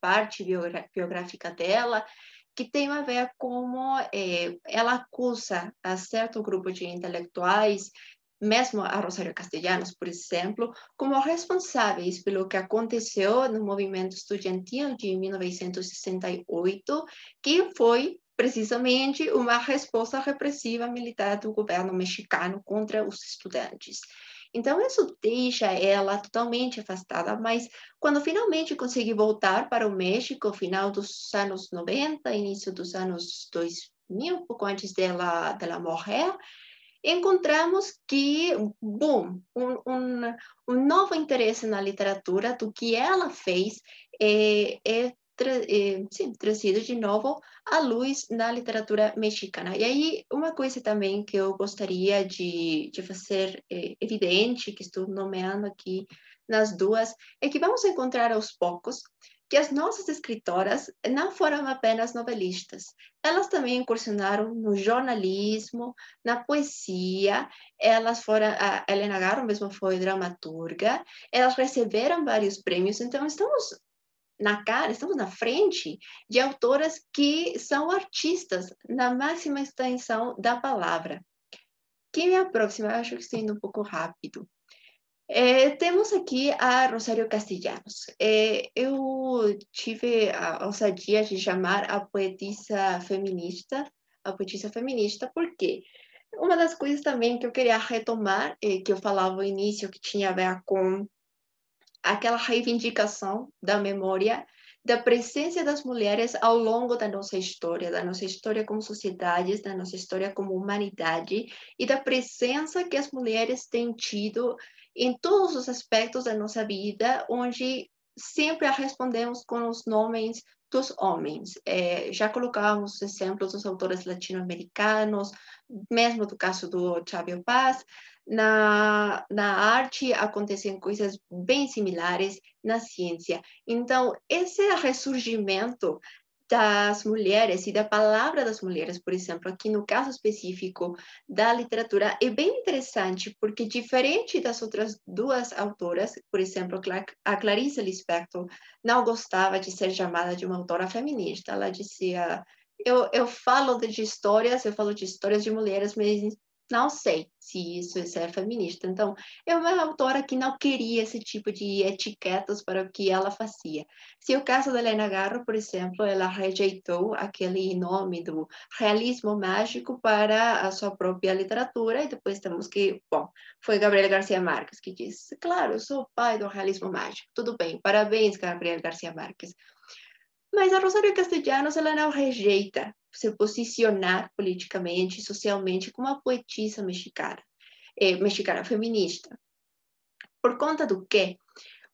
S4: parte biográfica dela, que tem a ver como ela acusa a certo grupo de intelectuais, mesmo a Rosário Castellanos, por exemplo, como responsáveis pelo que aconteceu no movimento estudantil de 1968, que foi precisamente uma resposta repressiva militar do governo mexicano contra os estudantes. Então, isso deixa ela totalmente afastada, mas quando finalmente consegui voltar para o México, final dos anos 90, início dos anos 2000, pouco antes dela morrer, encontramos que, boom, um novo interesse na literatura do que ela fez sim, trazido de novo à luz na literatura mexicana. E aí, uma coisa também que eu gostaria de fazer evidente, que estou nomeando aqui nas duas, é que vamos encontrar aos poucos que as nossas escritoras não foram apenas novelistas. Elas também incursionaram no jornalismo, na poesia, elas foram, a Helena Garro mesmo foi dramaturga, elas receberam vários prêmios, então estamos na frente de autoras que são artistas na máxima extensão da palavra. Quem é a próxima? Eu acho que estou indo um pouco rápido. Temos aqui a Rosário Castellanos. Eu tive a ousadia de chamar a poetisa feminista, por quê? Uma das coisas também que eu queria retomar, que eu falava no início, que tinha a ver com aquela reivindicação da memória, da presença das mulheres ao longo da nossa história como sociedades, da nossa história como humanidade, e da presença que as mulheres têm tido em todos os aspectos da nossa vida, onde sempre a respondemos com os nomes dos homens. Já colocávamos exemplos dos autores latino-americanos, mesmo do caso do Octavio Paz. Na arte acontecem coisas bem similares, na ciência. Então, esse ressurgimento das mulheres e da palavra das mulheres, por exemplo, aqui no caso específico da literatura, é bem interessante, porque diferente das outras duas autoras, por exemplo, a Clarice Lispector não gostava de ser chamada de uma autora feminista. Ela dizia, eu falo de histórias, eu falo de histórias de mulheres, mas não sei se isso é feminista. Então, é uma autora que não queria esse tipo de etiquetas para o que ela fazia. Se o caso da Helena Garro, por exemplo, ela rejeitou aquele nome do realismo mágico para a sua própria literatura, e depois temos que, bom, foi Gabriel Garcia Marques que disse, claro, eu sou o pai do realismo mágico. Tudo bem, parabéns, Gabriel Garcia Marques. Mas a Rosário Castellanos, ela não rejeita se posicionar politicamente, socialmente, como uma poetisa mexicana feminista. Por conta do quê?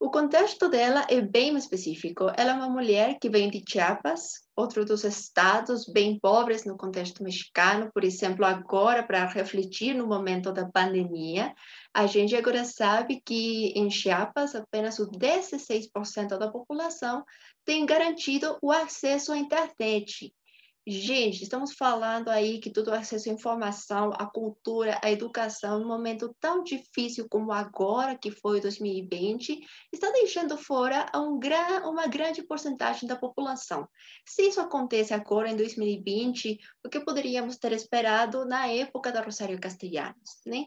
S4: O contexto dela é bem específico. Ela é uma mulher que vem de Chiapas, outro dos estados bem pobres no contexto mexicano. Por exemplo, agora, para refletir no momento da pandemia, a gente agora sabe que em Chiapas apenas o 16% da população tem garantido o acesso à internet. Gente, estamos falando aí que todo o acesso à informação, à cultura, à educação, num momento tão difícil como agora, que foi 2020, está deixando fora uma grande porcentagem da população. Se isso acontece agora em 2020, o que poderíamos ter esperado na época da Rosário Castellanos, né?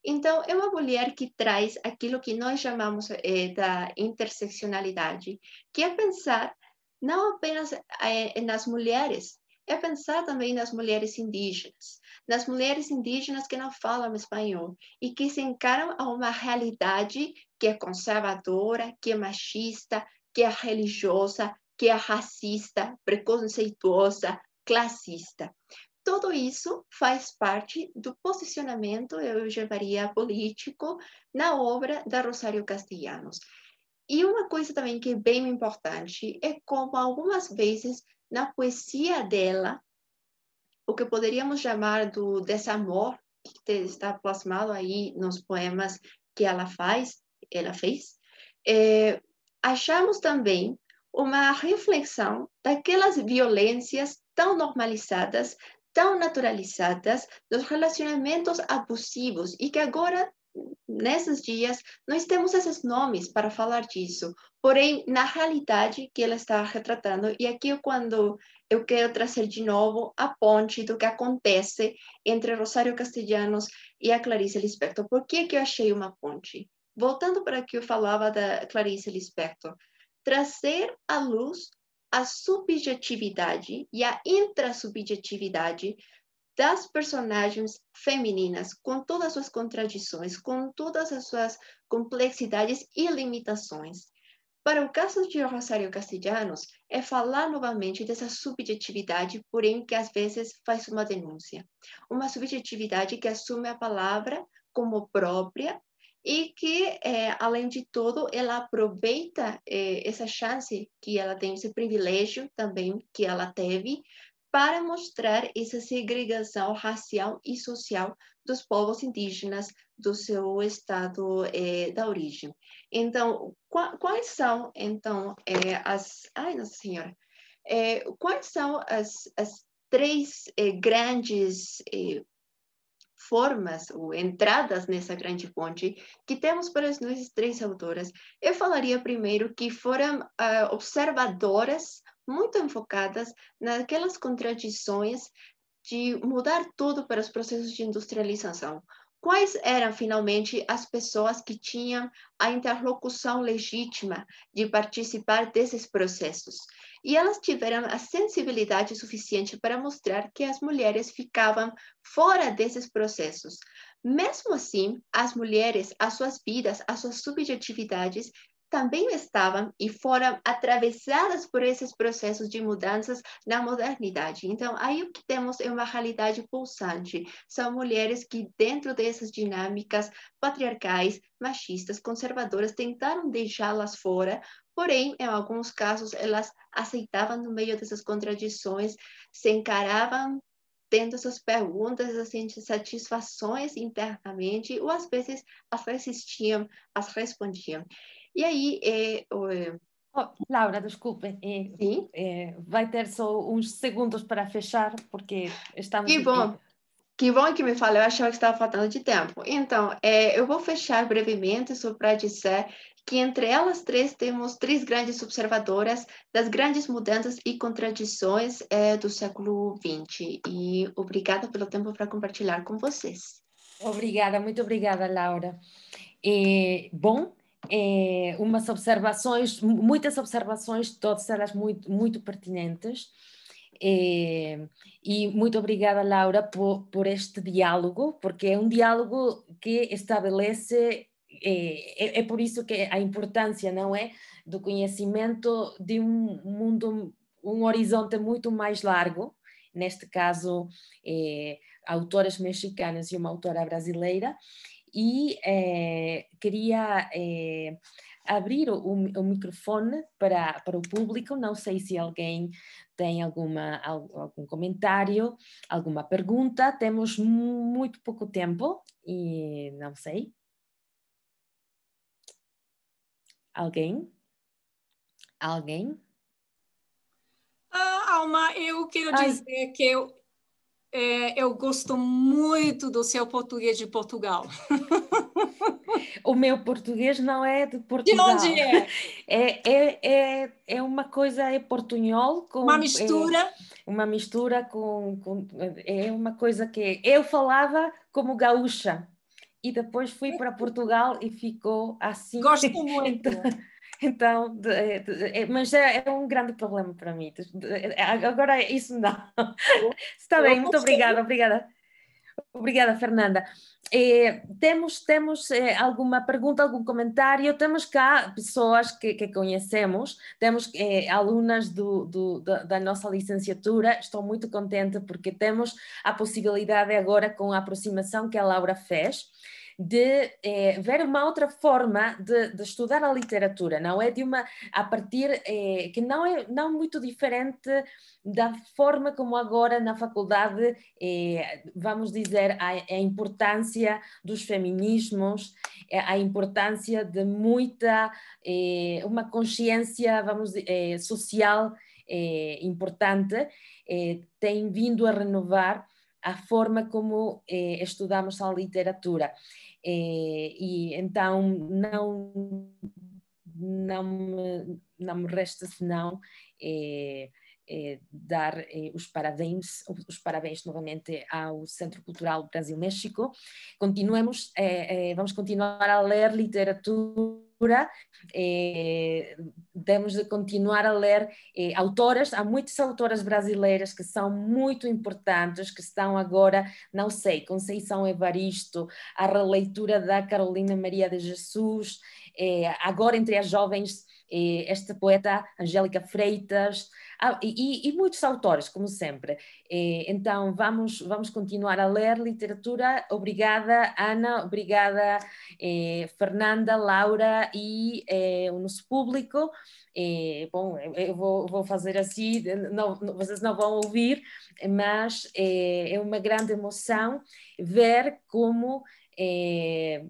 S4: Então, é uma mulher que traz aquilo que nós chamamos da interseccionalidade, que é pensar não apenas nas mulheres, é pensar também nas mulheres indígenas que não falam espanhol e que se encaram a uma realidade que é conservadora, que é machista, que é religiosa, que é racista, preconceituosa, classista. Tudo isso faz parte do posicionamento, eu chamaria político, na obra da Rosário Castellanos. E uma coisa também que é bem importante é como algumas vezes na poesia dela, o que poderíamos chamar do desamor, que está plasmado aí nos poemas que ela fez, achamos também uma reflexão daquelas violências tão normalizadas, tão naturalizadas, dos relacionamentos abusivos e que agora, nesses dias, nós temos esses nomes para falar disso. Porém, na realidade que ela está retratando, e aqui é quando eu quero trazer de novo a ponte do que acontece entre Rosário Castellanos e a Clarice Lispector. Por que eu achei uma ponte? Voltando para o que eu falava da Clarice Lispector, trazer à luz a subjetividade e a intrasubjetividade das personagens femininas, com todas as suas contradições, com todas as suas complexidades e limitações. Para o caso de Rosário Castellanos, é falar novamente dessa subjetividade, porém que às vezes faz uma denúncia. Uma subjetividade que assume a palavra como própria e que, além de tudo, ela aproveita essa chance que ela tem, esse privilégio também que ela teve, para mostrar essa segregação racial e social dos povos indígenas do seu estado da origem. Então, quais são, então, Ai, Nossa Senhora! Quais são as três grandes formas ou entradas nessa grande ponte que temos para as nossas três autoras? Eu falaria primeiro que foram observadoras muito enfocadas naquelas contradições de mudar tudo para os processos de industrialização. Quais eram, finalmente, as pessoas que tinham a interlocução legítima de participar desses processos? E elas tiveram a sensibilidade suficiente para mostrar que as mulheres ficavam fora desses processos. Mesmo assim, as mulheres, as suas vidas, as suas subjetividades também estavam e foram atravessadas por esses processos de mudanças na modernidade. Então, aí o que temos é uma realidade pulsante. São mulheres que, dentro dessas dinâmicas patriarcais, machistas, conservadoras, tentaram deixá-las fora, porém, em alguns casos, elas aceitavam no meio dessas contradições, se encaravam tendo essas perguntas, essas insatisfações internamente, ou às vezes as resistiam, as respondiam. E aí,
S2: Laura, desculpe,
S4: sim?
S2: vai ter só uns segundos para fechar, porque estamos...
S4: Que bom que me fala, eu achava que estava faltando de tempo. Então, eu vou fechar brevemente só para dizer que entre elas três temos três grandes observadoras das grandes mudanças e contradições do século XX. E obrigada pelo tempo para compartilhar com vocês.
S2: Obrigada, muito obrigada, Laura. Bom, muitas observações, todas elas muito pertinentes. E muito obrigada, Laura, por este diálogo, porque é um diálogo que estabelece, é por isso que a importância, não é, do conhecimento de um mundo, um horizonte muito mais largo, neste caso, autoras mexicanas e uma autora brasileira, e queria abrir o microfone para o público. Não sei se alguém tem algum comentário, alguma pergunta. Temos muito pouco tempo e não sei. Alguém?
S3: Alma, eu quero dizer que eu gosto muito do seu português de Portugal.
S2: O meu português não é de
S3: De
S2: Portugal.
S3: onde é?
S2: É uma coisa, é portunhol com...
S3: Uma mistura.
S2: Uma mistura é uma coisa que eu falava como gaúcha e depois fui para Portugal e ficou assim.
S3: Gosto muito.
S2: Então, mas é um grande problema para mim. Agora isso não. Está bem, muito obrigada. Obrigada, Fernanda. Temos alguma pergunta, algum comentário? Temos cá pessoas que conhecemos, temos alunas da nossa licenciatura. Estou muito contente porque temos a possibilidade agora, com a aproximação que a Laura fez, de ver uma outra forma de estudar a literatura, não é? A partir que não é muito diferente da forma como agora na faculdade, vamos dizer, a importância dos feminismos, a importância de uma consciência, vamos dizer, social importante, tem vindo a renovar a forma como estudamos a literatura. E então não me resta senão dar os parabéns novamente ao Centro Cultural Brasil-México. Vamos continuar a ler literatura, temos de continuar a ler autoras. Há muitas autoras brasileiras que são muito importantes, que estão agora, não sei, Conceição Evaristo, a releitura da Carolina Maria de Jesus, agora entre as jovens, esta poeta Angélica Freitas, e muitos autores, como sempre. Então vamos continuar a ler literatura. Obrigada, Ana, obrigada, Fernanda, Laura e o nosso público. Bom, eu vou fazer assim, vocês não vão ouvir, mas é uma grande emoção ver como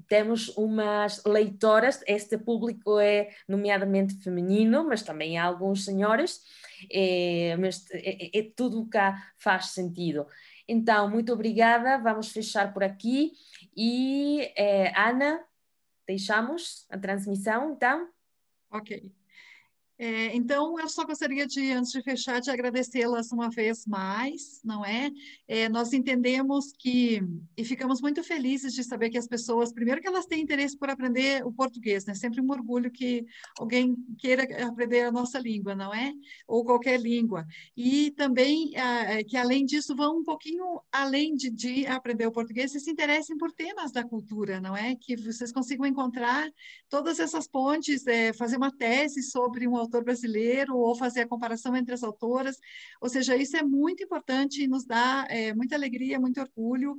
S2: temos umas leitoras. Este público é nomeadamente feminino, mas também há alguns senhores, mas tudo cá faz sentido. Então, muito obrigada, vamos fechar por aqui e Ana, deixamos a transmissão, então?
S1: Ok. Então, eu só gostaria de, antes de fechar, de agradecê-las uma vez mais, não é? Nós entendemos e ficamos muito felizes de saber que as pessoas, primeiro que elas têm interesse por aprender o português, né? Sempre um orgulho que alguém queira aprender a nossa língua, não é? Ou qualquer língua. E também que, além disso, vão um pouquinho além de aprender o português e se interessem por temas da cultura, não é? Que vocês consigam encontrar todas essas pontes, fazer uma tese sobre um autor brasileiro ou fazer a comparação entre as autoras, ou seja, isso é muito importante e nos dá muita alegria, muito orgulho.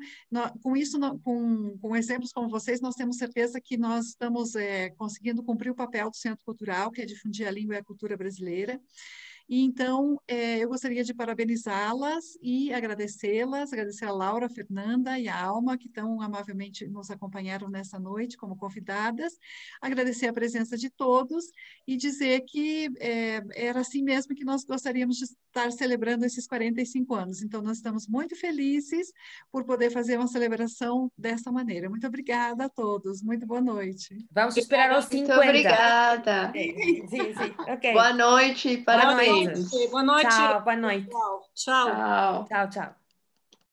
S1: Com isso, com exemplos como vocês, nós temos certeza que nós estamos conseguindo cumprir o papel do Centro Cultural, que é difundir a língua e a cultura brasileira. E então, eu gostaria de parabenizá-las e agradecê-las, agradecer a Laura, a Fernanda e a Alma, que tão amavelmente nos acompanharam nessa noite como convidadas, agradecer a presença de todos e dizer que era assim mesmo que nós gostaríamos de estar celebrando esses 45 anos. Então, nós estamos muito felizes por poder fazer uma celebração dessa maneira. Muito obrigada a todos, muito boa noite.
S2: Vamos esperar aos 50.
S4: Muito obrigada.
S2: Sim, ok.
S4: Boa noite, parabéns.
S3: Boa noite.
S2: Tchau, boa noite.
S3: Tchau.
S4: Tchau.
S2: Tchau, tchau.